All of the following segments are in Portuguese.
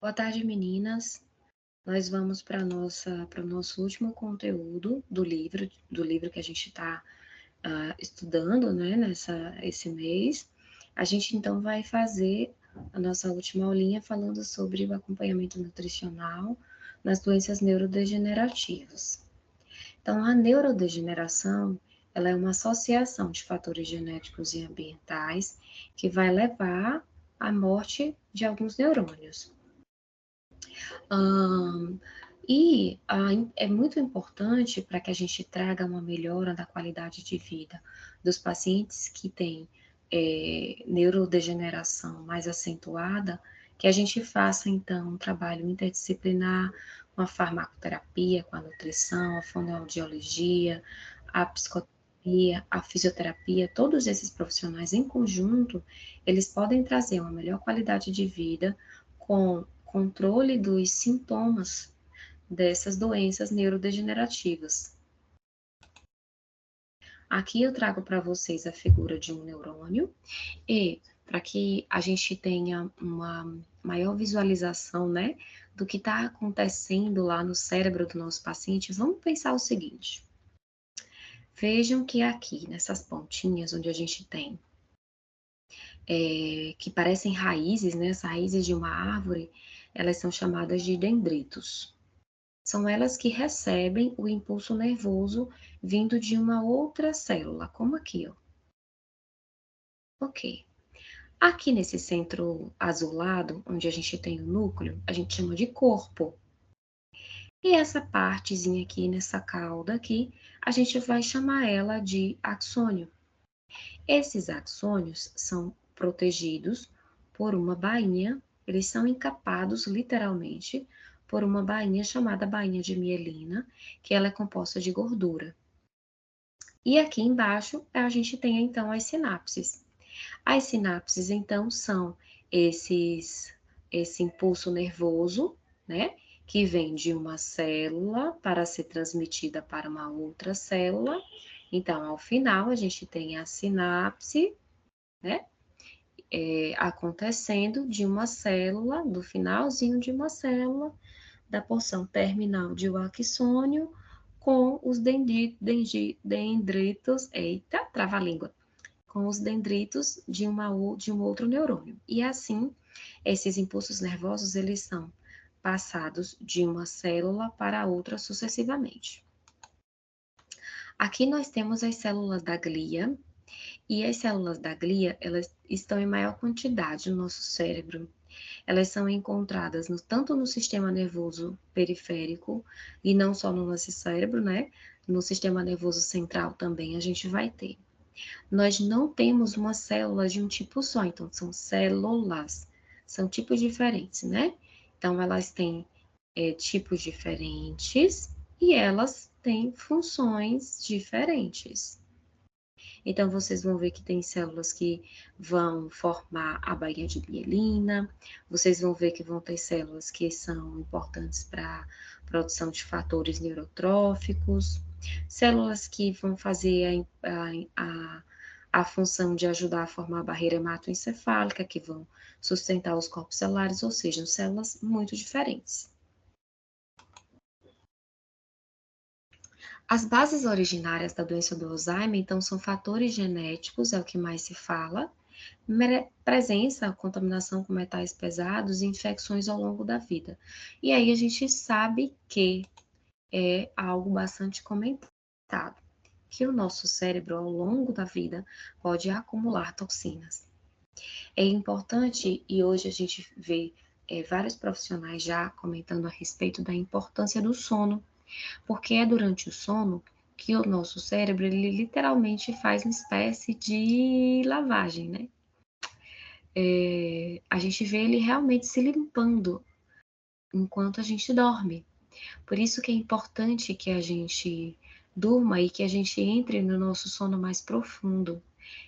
Boa tarde, meninas. Nós vamos para o nosso último conteúdo do livro que a gente está estudando, né, esse mês. A gente então vai fazer a nossa última aulinha falando sobre o acompanhamento nutricional nas doenças neurodegenerativas. Então, a neurodegeneração, ela é uma associação de fatores genéticos e ambientais que vai levar à morte de alguns neurônios. Ahn, é muito importante para que a gente traga uma melhora da qualidade de vida dos pacientes que têm neurodegeneração mais acentuada, que a gente faça, então, um trabalho interdisciplinar, uma farmacoterapia com a nutrição, a fonoaudiologia, a psicoterapia, a fisioterapia, todos esses profissionais em conjunto, eles podem trazer uma melhor qualidade de vida com controle dos sintomas dessas doenças neurodegenerativas. Aqui eu trago para vocês a figura de um neurônio e para que a gente tenha uma maior visualização, né, do que está acontecendo lá no cérebro do nosso paciente, vamos pensar o seguinte. Vejam que aqui, nessas pontinhas onde a gente tem, que parecem raízes, né, as raízes de uma árvore, elas são chamadas de dendritos. São elas que recebem o impulso nervoso vindo de uma outra célula, como aqui, ó. Ok. Aqui nesse centro azulado, onde a gente tem o núcleo, a gente chama de corpo. E essa partezinha aqui, nessa cauda aqui, a gente vai chamar ela de axônio. Esses axônios são protegidos por uma bainha, eles são encapados literalmente por uma bainha chamada bainha de mielina, que ela é composta de gordura. E aqui embaixo a gente tem então as sinapses. As sinapses então são esse impulso nervoso, né, que vem de uma célula para ser transmitida para uma outra célula. Então, ao final, a gente tem a sinapse, né, acontecendo de uma célula, do finalzinho de uma célula, da porção terminal de um axônio com os dendritos, eita, trava-língua, com os dendritos de um outro neurônio. E assim, esses impulsos nervosos, eles são passados de uma célula para outra sucessivamente. Aqui nós temos as células da glia, e as células da glia, elas estão em maior quantidade no nosso cérebro. Elas são encontradas tanto no sistema nervoso periférico, e não só no nosso cérebro, né? No sistema nervoso central também a gente vai ter. Nós não temos uma célula de um tipo só, então são células, são tipos diferentes, né? Então elas têm tipos diferentes e elas têm funções diferentes. Então, vocês vão ver que tem células que vão formar a bainha de mielina, vocês vão ver que vão ter células que são importantes para a produção de fatores neurotróficos, células que vão fazer a função de ajudar a formar a barreira hematoencefálica, que vão sustentar os corpos celulares, ou seja, células muito diferentes. As bases originárias da doença do Alzheimer, então, são fatores genéticos, é o que mais se fala, presença, contaminação com metais pesados e infecções ao longo da vida. E aí a gente sabe que é algo bastante comentado, que o nosso cérebro, ao longo da vida, pode acumular toxinas. É importante, e hoje a gente vê vários profissionais já comentando a respeito da importância do sono, porque é durante o sono que o nosso cérebro, ele literalmente faz uma espécie de lavagem, né? A gente vê ele realmente se limpando enquanto a gente dorme. Por isso que é importante que a gente durma e que a gente entre no nosso sono mais profundo.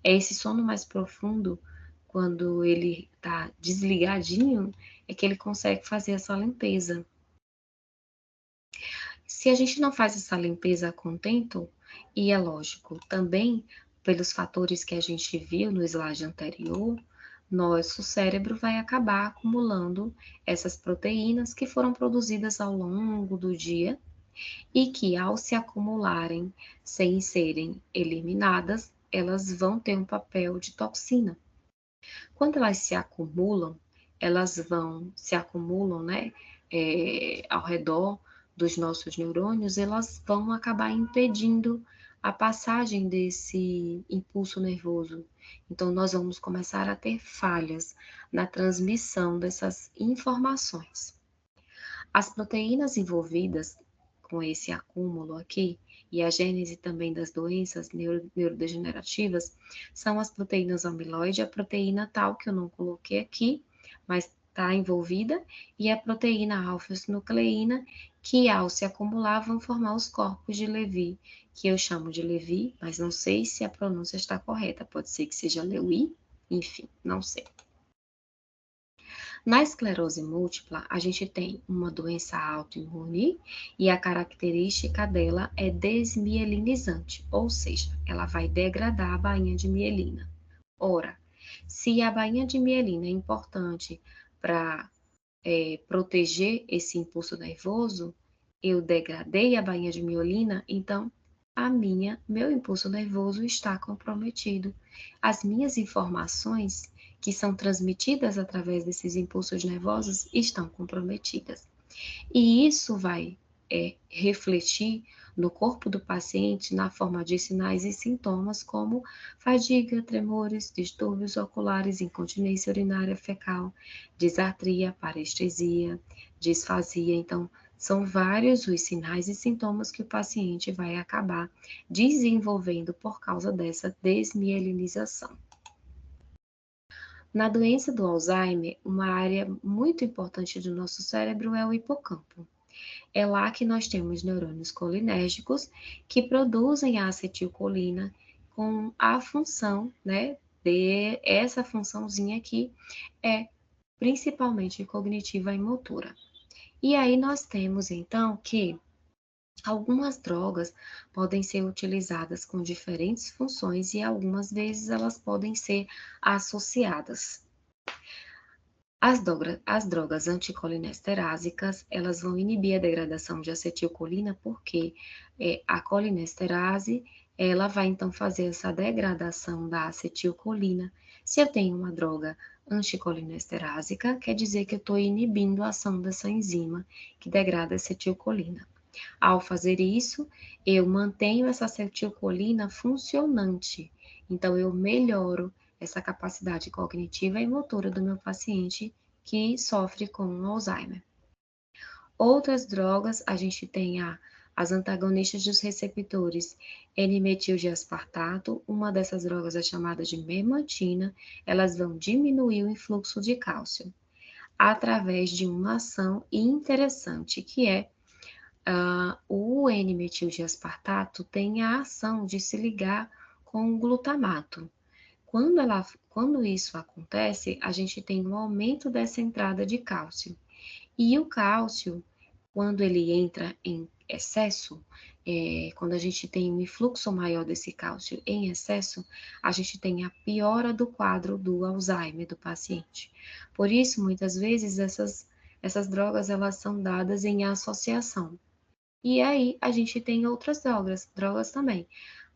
É esse sono mais profundo, quando ele está desligadinho, é que ele consegue fazer essa limpeza. Se a gente não faz essa limpeza a contento, e é lógico, também pelos fatores que a gente viu no slide anterior, nosso cérebro vai acabar acumulando essas proteínas que foram produzidas ao longo do dia e que, ao se acumularem sem serem eliminadas, elas vão ter um papel de toxina. Quando elas se acumulam, né, ao redor dos nossos neurônios, elas vão acabar impedindo a passagem desse impulso nervoso. Então, nós vamos começar a ter falhas na transmissão dessas informações. As proteínas envolvidas com esse acúmulo aqui, e a gênese também das doenças neurodegenerativas, são as proteínas amiloide, a proteína tal, que eu não coloquei aqui, mas está envolvida, e a proteína alfa-nucleína, que ao se acumular vão formar os corpos de Levy, que eu chamo de Levy, mas não sei se a pronúncia está correta, pode ser que seja Lewy, enfim, não sei. Na esclerose múltipla, a gente tem uma doença autoimune e a característica dela é desmielinizante, ou seja, ela vai degradar a bainha de mielina. Ora, se a bainha de mielina é importante para proteger esse impulso nervoso, eu degradei a bainha de mielina, então meu impulso nervoso está comprometido. As minhas informações que são transmitidas através desses impulsos nervosos estão comprometidas. E isso vai refletir no corpo do paciente na forma de sinais e sintomas como fadiga, tremores, distúrbios oculares, incontinência urinária fecal, disartria, parestesia, disfasia. Então, são vários os sinais e sintomas que o paciente vai acabar desenvolvendo por causa dessa desmielinização. Na doença do Alzheimer, uma área muito importante do nosso cérebro é o hipocampo. É lá que nós temos neurônios colinérgicos que produzem a acetilcolina com a função, né, de essa funçãozinha aqui é principalmente cognitiva e motora. E aí nós temos então que algumas drogas podem ser utilizadas com diferentes funções e algumas vezes elas podem ser associadas. As drogas anticolinesterásicas, elas vão inibir a degradação de acetilcolina porque a colinesterase, ela vai então fazer essa degradação da acetilcolina. Se eu tenho uma droga anticolinesterásica, quer dizer que eu estou inibindo a ação dessa enzima que degrada a acetilcolina. Ao fazer isso, eu mantenho essa acetilcolina funcionante. Então, eu melhoro essa capacidade cognitiva e motora do meu paciente que sofre com Alzheimer. Outras drogas, a gente tem as antagonistas dos receptores N-metil-G-aspartato, uma dessas drogas é chamada de memantina, elas vão diminuir o influxo de cálcio através de uma ação interessante, que é o N-metil-G-aspartato tem a ação de se ligar com o glutamato. Quando isso acontece, a gente tem um aumento dessa entrada de cálcio. E o cálcio, quando ele entra em excesso, quando a gente tem um influxo maior desse cálcio em excesso, a gente tem a piora do quadro do Alzheimer do paciente. Por isso, muitas vezes, essas drogas elas são dadas em associação. E aí a gente tem outras drogas também,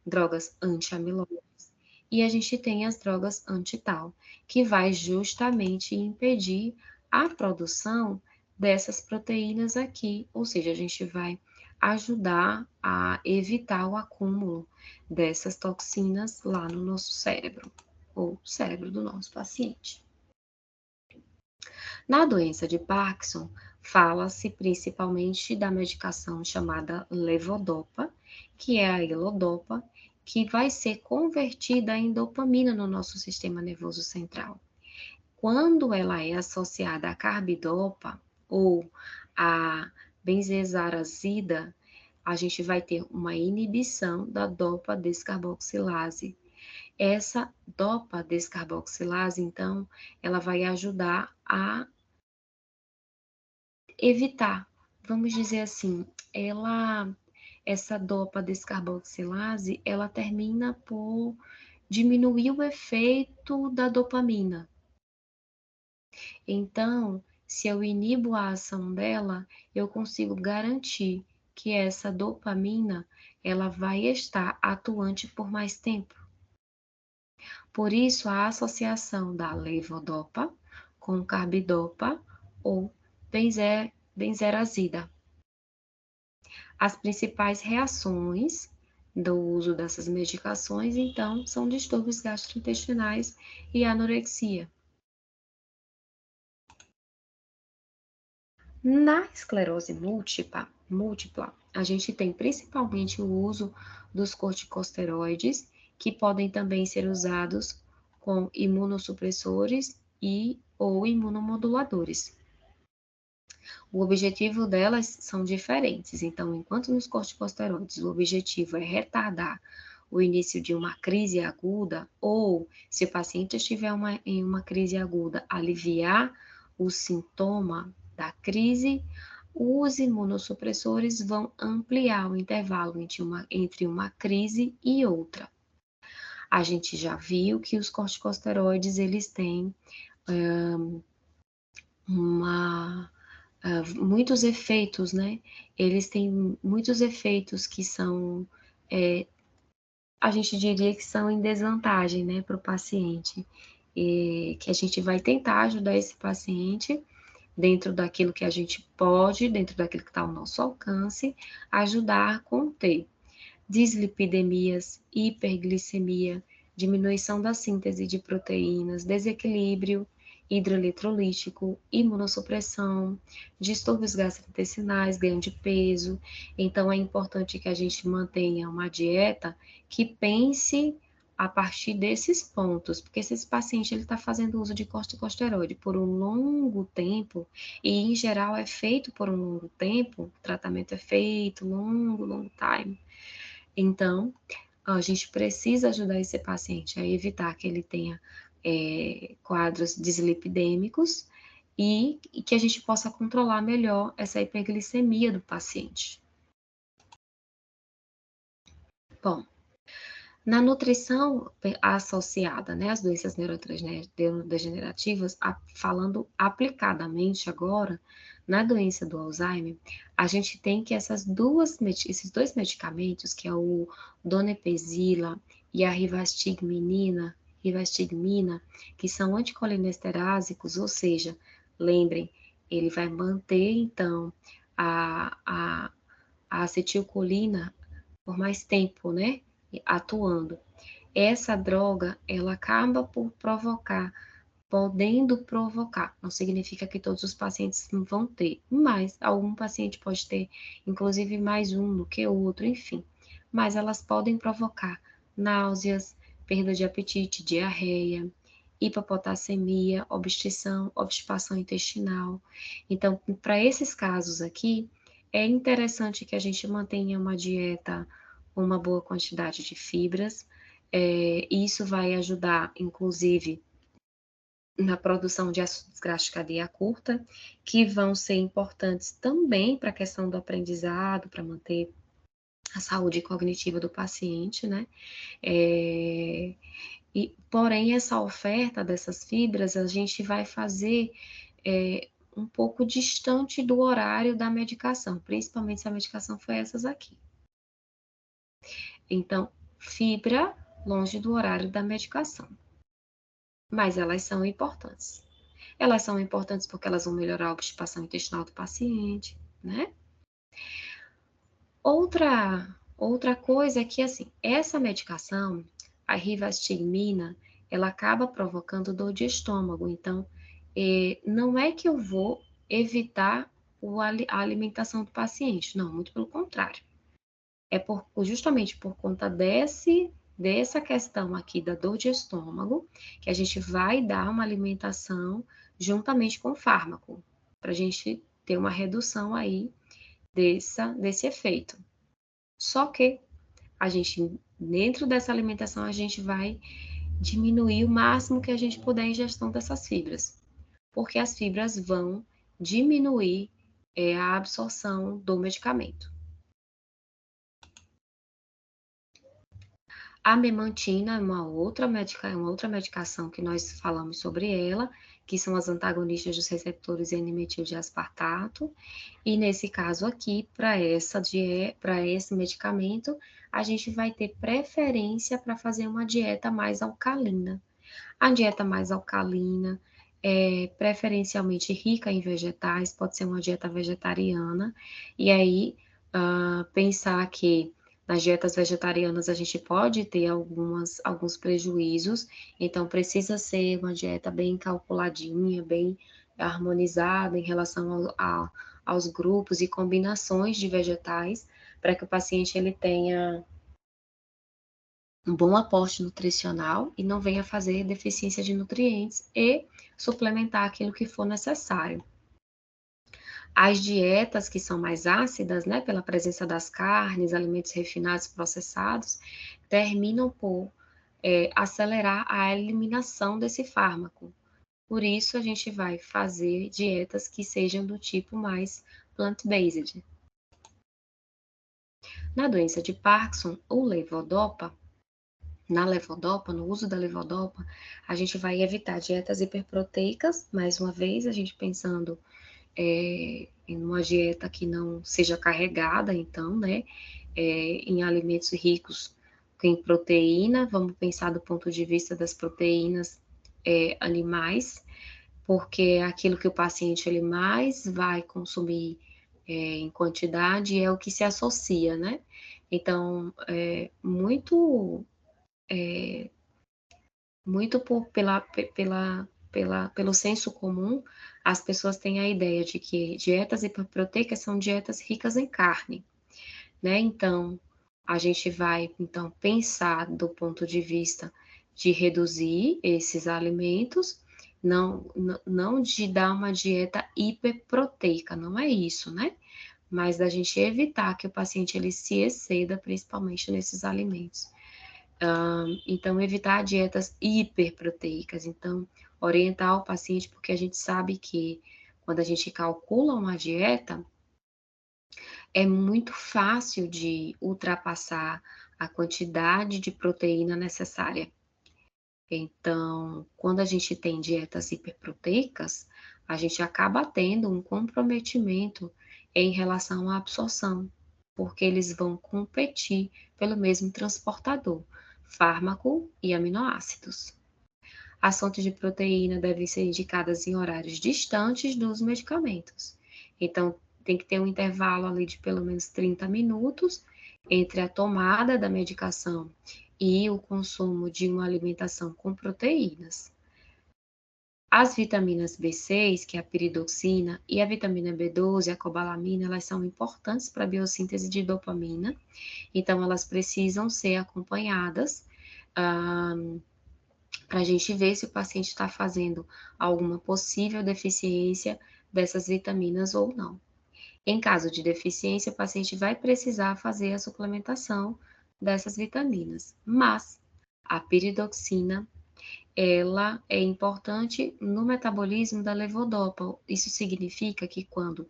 drogas anti-amiloides, e a gente tem as drogas anti-tau, que vai justamente impedir a produção dessas proteínas aqui, ou seja, a gente vai ajudar a evitar o acúmulo dessas toxinas lá no nosso cérebro, ou cérebro do nosso paciente. Na doença de Parkinson, fala-se principalmente da medicação chamada levodopa, que é a levodopa, que vai ser convertida em dopamina no nosso sistema nervoso central. Quando ela é associada à carbidopa ou à benzesarazida, a gente vai ter uma inibição da dopa descarboxilase. Essa dopa descarboxilase, então, ela vai ajudar a evitar, vamos dizer assim, essa dopa descarboxilase, ela termina por diminuir o efeito da dopamina. Então, se eu inibo a ação dela, eu consigo garantir que essa dopamina, ela vai estar atuante por mais tempo. Por isso, a associação da levodopa com carbidopa ou benzerazida. As principais reações do uso dessas medicações, então, são distúrbios gastrointestinais e anorexia. Na esclerose múltipla, a gente tem principalmente o uso dos corticosteroides, que podem também ser usados com imunossupressores e ou imunomoduladores. O objetivo delas são diferentes, então, enquanto nos corticosteroides o objetivo é retardar o início de uma crise aguda, ou se o paciente estiver em uma crise aguda, aliviar o sintoma da crise, os imunossupressores vão ampliar o intervalo entre uma crise e outra. A gente já viu que os corticosteroides, eles têm muitos efeitos, né? Eles têm muitos efeitos que são, a gente diria que são em desvantagem, né, para o paciente. E que a gente vai tentar ajudar esse paciente dentro daquilo que a gente pode, dentro daquilo que está ao nosso alcance, ajudar a conter dislipidemias, hiperglicemia, diminuição da síntese de proteínas, desequilíbrio hidroeletrolítico, imunossupressão, distúrbios gastrointestinais, ganho de peso. Então, é importante que a gente mantenha uma dieta que pense a partir desses pontos, porque se esse paciente está fazendo uso de corticosteroide por um longo tempo, e em geral é feito por um longo tempo, o tratamento é feito longo time, então, a gente precisa ajudar esse paciente a evitar que ele tenha quadros dislipidêmicos e que a gente possa controlar melhor essa hiperglicemia do paciente. Bom, na nutrição associada, né, às doenças neurodegenerativas, falando aplicadamente agora, na doença do Alzheimer, a gente tem que esses dois medicamentos, que é o donepezila e a rivastigmina, que são anticolinesterásicos, ou seja, lembrem, ele vai manter, então, a acetilcolina por mais tempo, né? Atuando. Essa droga, ela acaba por provocar, podendo provocar, não significa que todos os pacientes vão ter, mas algum paciente pode ter, inclusive mais um do que o outro, enfim. Mas elas podem provocar náuseas, perda de apetite, diarreia, hipopotassemia, obstipação intestinal. Então, para esses casos aqui, é interessante que a gente mantenha uma dieta com uma boa quantidade de fibras. Isso vai ajudar, inclusive, na produção de ácidos graxos de cadeia curta, que vão ser importantes também para a questão do aprendizado, para manter a saúde cognitiva do paciente, né? Porém, essa oferta dessas fibras a gente vai fazer um pouco distante do horário da medicação, principalmente se a medicação foi essas aqui. Então, fibra longe do horário da medicação. Mas elas são importantes. Elas são importantes porque elas vão melhorar a obstipação intestinal do paciente, né? Outra coisa é que, assim, essa medicação, a rivastigmina, ela acaba provocando dor de estômago. Então, não é que eu vou evitar a alimentação do paciente, não, muito pelo contrário. É justamente por conta dessa questão aqui da dor de estômago, que a gente vai dar uma alimentação juntamente com o fármaco, para a gente ter uma redução aí desse efeito. Só que a gente, dentro dessa alimentação, a gente vai diminuir o máximo que a gente puder a ingestão dessas fibras, porque as fibras vão diminuir a absorção do medicamento. A memantina é uma outra medicação que nós falamos sobre ela, que são as antagonistas dos receptores N-metil de aspartato, e nesse caso aqui, para esse medicamento, a gente vai ter preferência para fazer uma dieta mais alcalina. A dieta mais alcalina é preferencialmente rica em vegetais, pode ser uma dieta vegetariana, e aí pensar que nas dietas vegetarianas a gente pode ter alguns prejuízos, então precisa ser uma dieta bem calculadinha, bem harmonizada em relação aos grupos e combinações de vegetais, para que o paciente ele tenha um bom aporte nutricional e não venha fazer deficiência de nutrientes e suplementar aquilo que for necessário. As dietas que são mais ácidas, né, pela presença das carnes, alimentos refinados, processados, terminam por acelerar a eliminação desse fármaco. Por isso, a gente vai fazer dietas que sejam do tipo mais plant-based. Na doença de Parkinson, o levodopa, no uso da levodopa, a gente vai evitar dietas hiperproteicas, mais uma vez, a gente pensando em uma dieta que não seja carregada, então, né, em alimentos ricos em proteína, vamos pensar do ponto de vista das proteínas animais, porque é aquilo que o paciente ele mais vai consumir em quantidade é o que se associa, né? Então, muito pelo senso comum, as pessoas têm a ideia de que dietas hiperproteicas são dietas ricas em carne, né? Então, a gente vai então pensar do ponto de vista de reduzir esses alimentos, não de dar uma dieta hiperproteica, não é isso, né? Mas da gente evitar que o paciente ele se exceda, principalmente nesses alimentos. Então, evitar dietas hiperproteicas. Então, orientar o paciente, porque a gente sabe que quando a gente calcula uma dieta, é muito fácil de ultrapassar a quantidade de proteína necessária. Então, quando a gente tem dietas hiperproteicas, a gente acaba tendo um comprometimento em relação à absorção, porque eles vão competir pelo mesmo transportador, fármaco e aminoácidos. As fontes de proteína devem ser indicadas em horários distantes dos medicamentos. Então, tem que ter um intervalo ali de pelo menos 30 minutos entre a tomada da medicação e o consumo de uma alimentação com proteínas. As vitaminas B6, que é a piridoxina, e a vitamina B12, a cobalamina, elas são importantes para a biossíntese de dopamina, então elas precisam ser acompanhadas para a gente ver se o paciente está fazendo alguma possível deficiência dessas vitaminas ou não. Em caso de deficiência, o paciente vai precisar fazer a suplementação dessas vitaminas, mas a piridoxina, ela é importante no metabolismo da levodopa. Isso significa que quando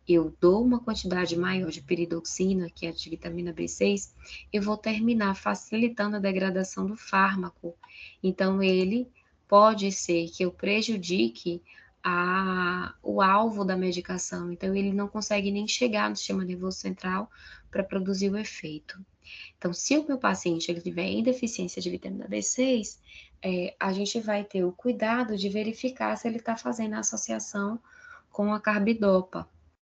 eu dou uma quantidade maior de piridoxina, que é de vitamina B6, eu vou terminar facilitando a degradação do fármaco. Então, ele pode ser que eu prejudique o alvo da medicação. Então, ele não consegue nem chegar no sistema nervoso central para produzir o efeito. Então, se o meu paciente ele tiver em deficiência de vitamina B6, a gente vai ter o cuidado de verificar se ele está fazendo a associação com a carbidopa.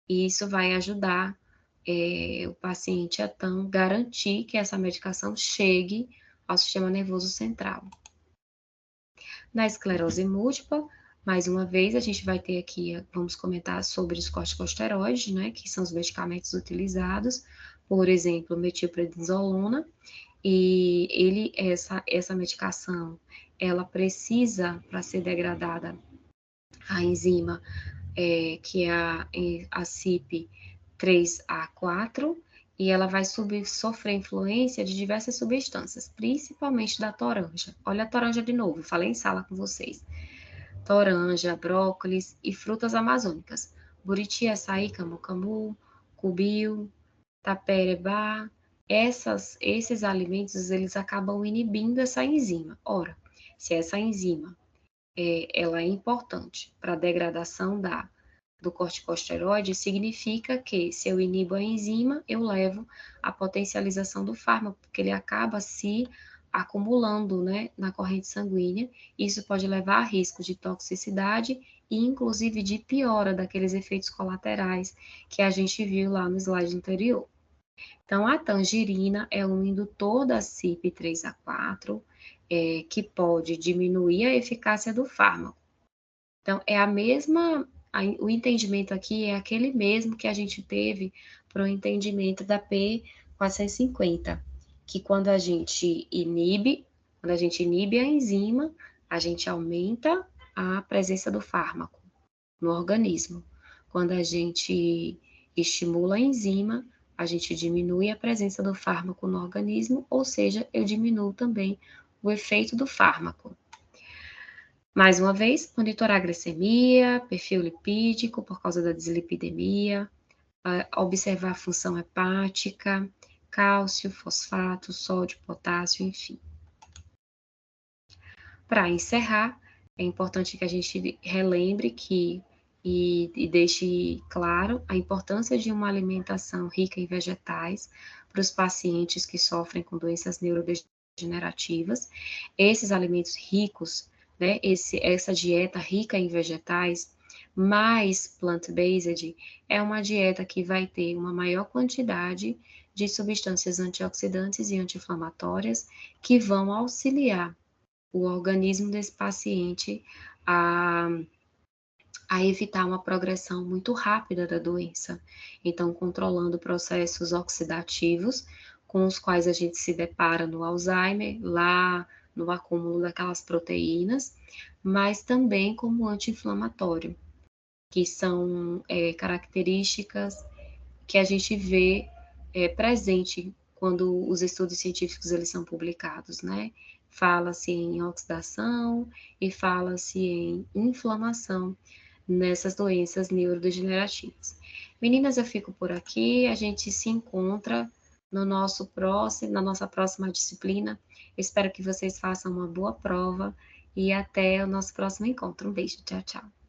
E isso vai ajudar o paciente a então garantir que essa medicação chegue ao sistema nervoso central. Na esclerose múltipla, mais uma vez, a gente vai ter aqui, vamos comentar sobre os corticosteroides, né, que são os medicamentos utilizados, por exemplo, metilprednisolona, e essa medicação, ela precisa, para ser degradada, a enzima, que é a CYP3A4, e ela vai sofrer influência de diversas substâncias, principalmente da toranja. Olha a toranja de novo, falei em sala com vocês. Toranja, brócolis e frutas amazônicas. Buriti, açaí, camu-camu, cubil, taperebá. Esses alimentos, eles acabam inibindo essa enzima. Ora, se essa enzima ela é importante para a degradação do corticosteroide, significa que se eu inibo a enzima, eu levo à potencialização do fármaco, porque ele acaba se acumulando, né, na corrente sanguínea. Isso pode levar a risco de toxicidade e, inclusive, de piora daqueles efeitos colaterais que a gente viu lá no slide anterior. Então, a tangerina é um indutor da CYP3A4, que pode diminuir a eficácia do fármaco. Então, é a mesma, o entendimento aqui é aquele mesmo que a gente teve para o entendimento da P450, que quando a gente inibe a enzima, a gente aumenta a presença do fármaco no organismo. Quando a gente estimula a enzima, a gente diminui a presença do fármaco no organismo, ou seja, eu diminuo também o efeito do fármaco. Mais uma vez, monitorar a glicemia, perfil lipídico por causa da dislipidemia, observar a função hepática, cálcio, fosfato, sódio, potássio, enfim. Para encerrar, é importante que a gente relembre e deixe claro a importância de uma alimentação rica em vegetais para os pacientes que sofrem com doenças neurodegenerativas. Esses alimentos ricos, né, essa dieta rica em vegetais, mais plant-based, é uma dieta que vai ter uma maior quantidade de substâncias antioxidantes e anti-inflamatórias que vão auxiliar o organismo desse paciente a, a evitar uma progressão muito rápida da doença. Então, controlando processos oxidativos com os quais a gente se depara no Alzheimer, lá no acúmulo daquelas proteínas, mas também como anti-inflamatório, que são características que a gente vê presente quando os estudos científicos eles são publicados, né? Fala-se em oxidação e fala-se em inflamação nessas doenças neurodegenerativas. Meninas, eu fico por aqui, a gente se encontra no na nossa próxima disciplina. Espero que vocês façam uma boa prova e até o nosso próximo encontro. Um beijo, tchau, tchau.